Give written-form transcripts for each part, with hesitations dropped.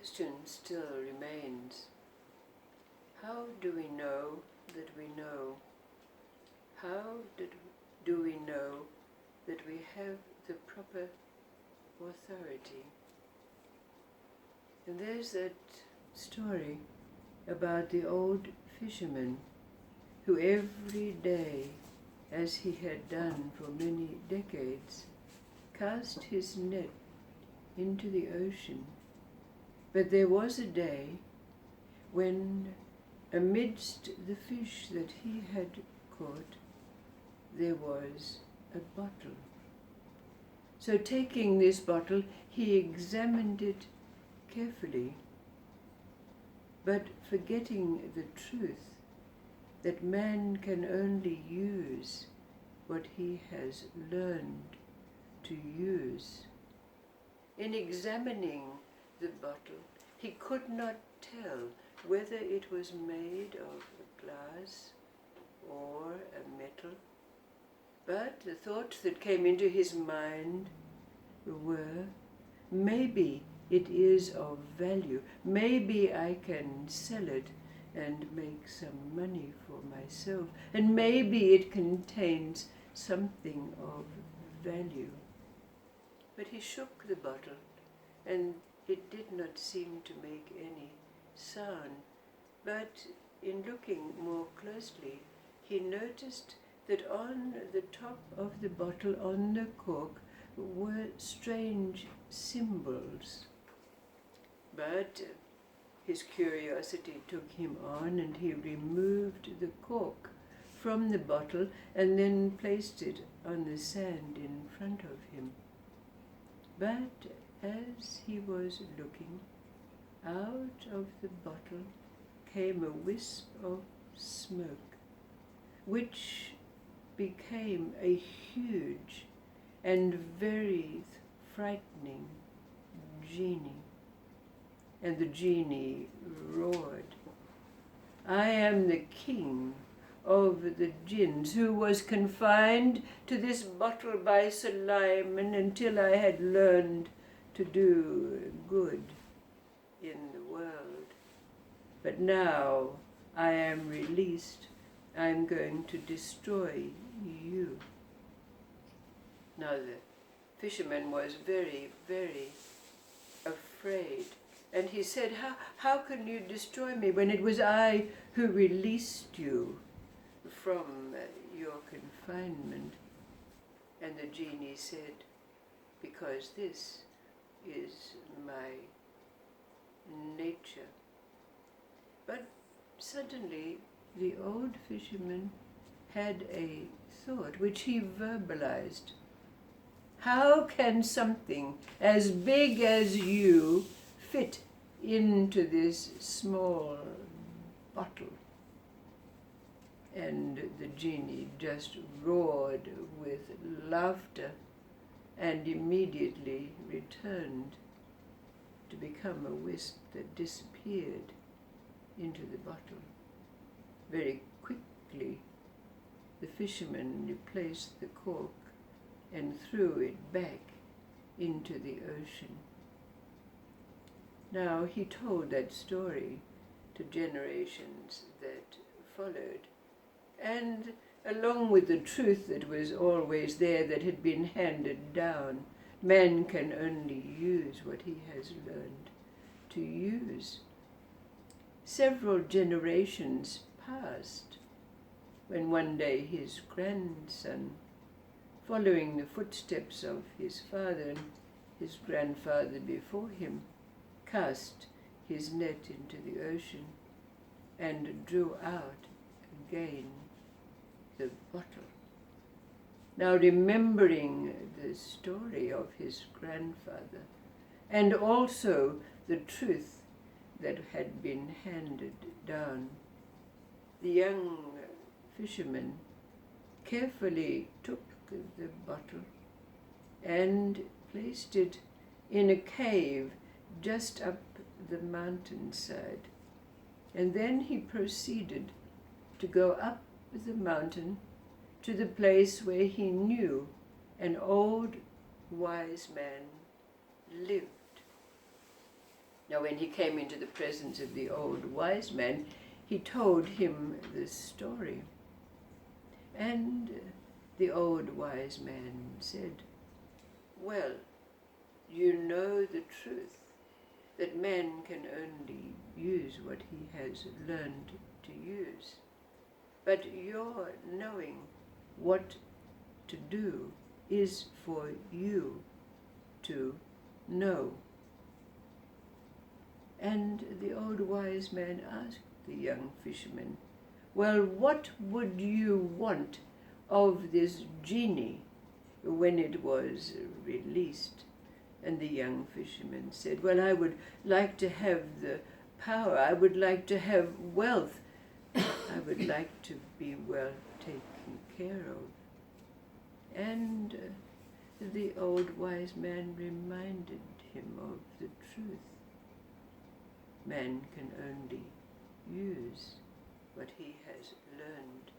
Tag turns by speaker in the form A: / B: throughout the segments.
A: question still remains. How do we know that we know? How do we know that we have the proper authority? And there's that story about the old fisherman who every day, as he had done for many decades, cast his net into the ocean. But there was a day when, amidst the fish that he had caught, there was a bottle. So taking this bottle, he examined it carefully, but forgetting the truth that man can only use what he has learned to use. In examining the bottle, he could not tell whether it was made of glass or a metal, but the thoughts that came into his mind were, maybe it is of value, maybe I can sell it and make some money for myself, and maybe it contains something of value. But he shook the bottle, and it did not seem to make any sound. But in looking more closely, he noticed that on the top of the bottle, on the cork, were strange symbols. But his curiosity took him on, and he removed the cork from the bottle and then placed it on the sand in front of him. But as he was looking, out of the bottle came a wisp of smoke, which became a huge and very frightening genie. And the genie roared, I am the king of the jinns, who was confined to this bottle by Suleiman until I had learned to do good in the world. But now I am released. I am going to destroy you. Now the fisherman was very, very afraid. And he said, how can you destroy me when it was I who released you from your confinement? And the genie said, because this is my nature. But suddenly the old fisherman had a thought which he verbalized. How can something as big as you fit into this small bottle? And the genie just roared with laughter and immediately returned to become a wisp that disappeared into the bottle. Very quickly, the fisherman replaced the cork and threw it back into the ocean. Now, he told that story to generations that followed, and along with the truth that was always there, that had been handed down, man can only use what he has learned to use. Several generations passed when one day his grandson, following the footsteps of his father and his grandfather before him, cast his net into the ocean and drew out again the bottle. Now, remembering the story of his grandfather and also the truth that had been handed down, the young fisherman carefully took the bottle and placed it in a cave just up the mountainside. And then he proceeded to go up the mountain to the place where he knew an old wise man lived. Now when he came into the presence of the old wise man, he told him this story. And the old wise man said, "Well, you know the truth, that man can only use what he has learned to use. But your knowing what to do is for you to know." And the old wise man asked the young fisherman, "Well, what would you want of this genie when it was released?" And the young fisherman said, "Well, I would like to have the power, I would like to have wealth, I would like to be well taken care of." And the old wise man reminded him of the truth. Man can only use what he has learned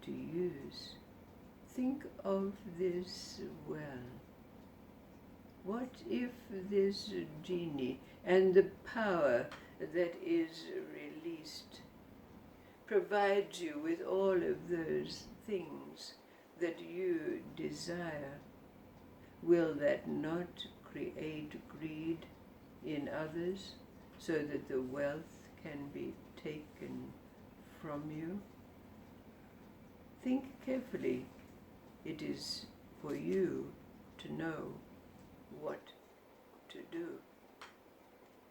A: to use. Think of this well. What if this genie and the power that is released provides you with all of those things that you desire? Will that not create greed in others so that the wealth can be taken from you? Think carefully. It is for you to know what to do.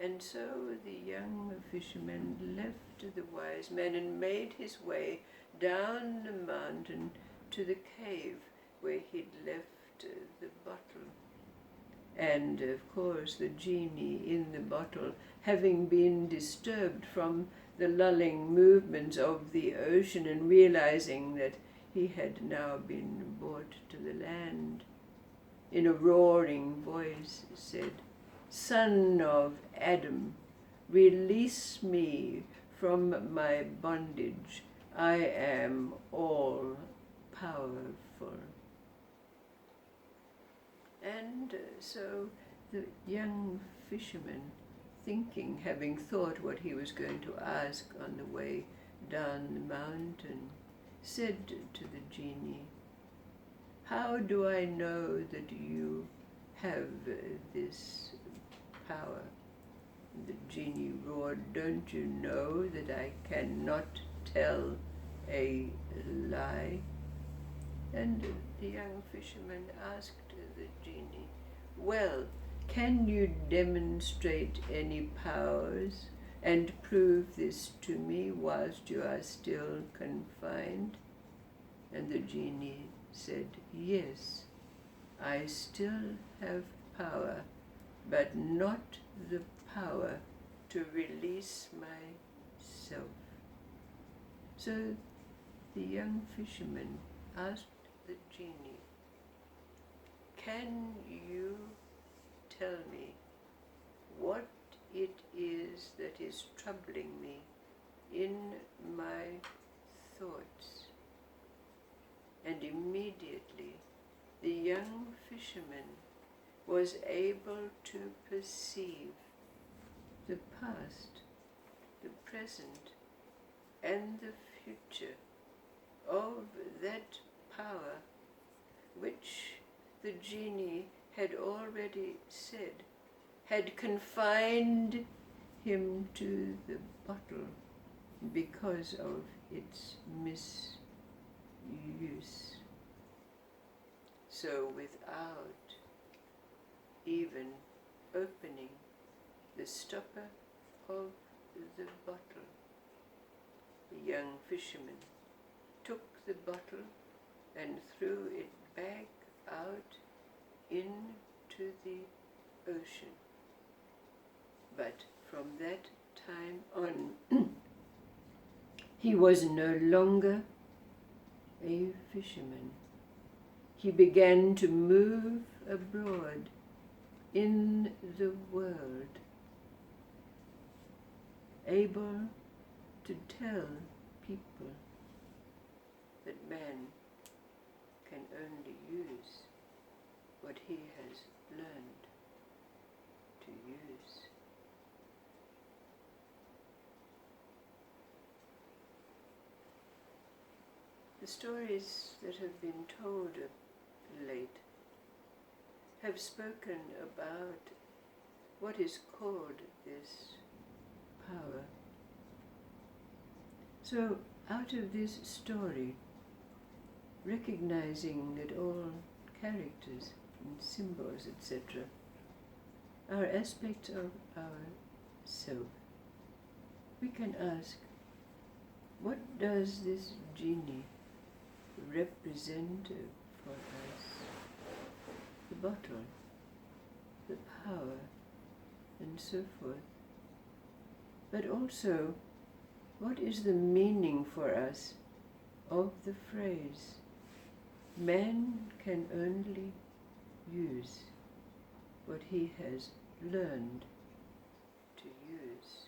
A: And so the young fisherman left the wise man and made his way down the mountain to the cave where he'd left the bottle. And of course the genie in the bottle, having been disturbed from the lulling movements of the ocean and realizing that he had now been brought to the land, in a roaring voice said, "Son of Adam, release me from my bondage. I am all powerful." And so the young fisherman, having thought what he was going to ask on the way down the mountain, said to the genie, "How do I know that you have this power?" The genie roared, "Don't you know that I cannot tell a lie?" And the young fisherman asked the genie, "Well, can you demonstrate any powers and prove this to me whilst you are still confined?" And the genie said, "Yes, I still have power, but not the power to release myself." So the young fisherman asked the genie, "Can you tell me what it is that is troubling me in my thoughts?" And immediately the young fisherman was able to perceive the past, the present, and the future of that power which the genie had already said had confined him to the bottle because of its misuse. So without even opening the stopper of the bottle, the young fisherman took the bottle and threw it back out into the ocean. But from that time on, he was no longer a fisherman. He began to move abroad in the world, able to tell people that man can only use what he has learned to use. stories that have been told of late have spoken about what is called this power. So, out of this story, recognizing that all characters and symbols, etc., are aspects of our self, we can ask, what does this genie represent for us? The bottle, the power, and so forth. But also, what is the meaning for us of the phrase, man can only use what he has learned to use?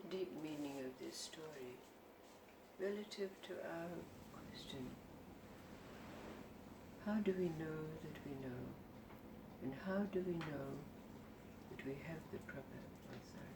A: The deep meaning of this story relative to our question. How do we know that we know? And how do we know that we have the proper authority?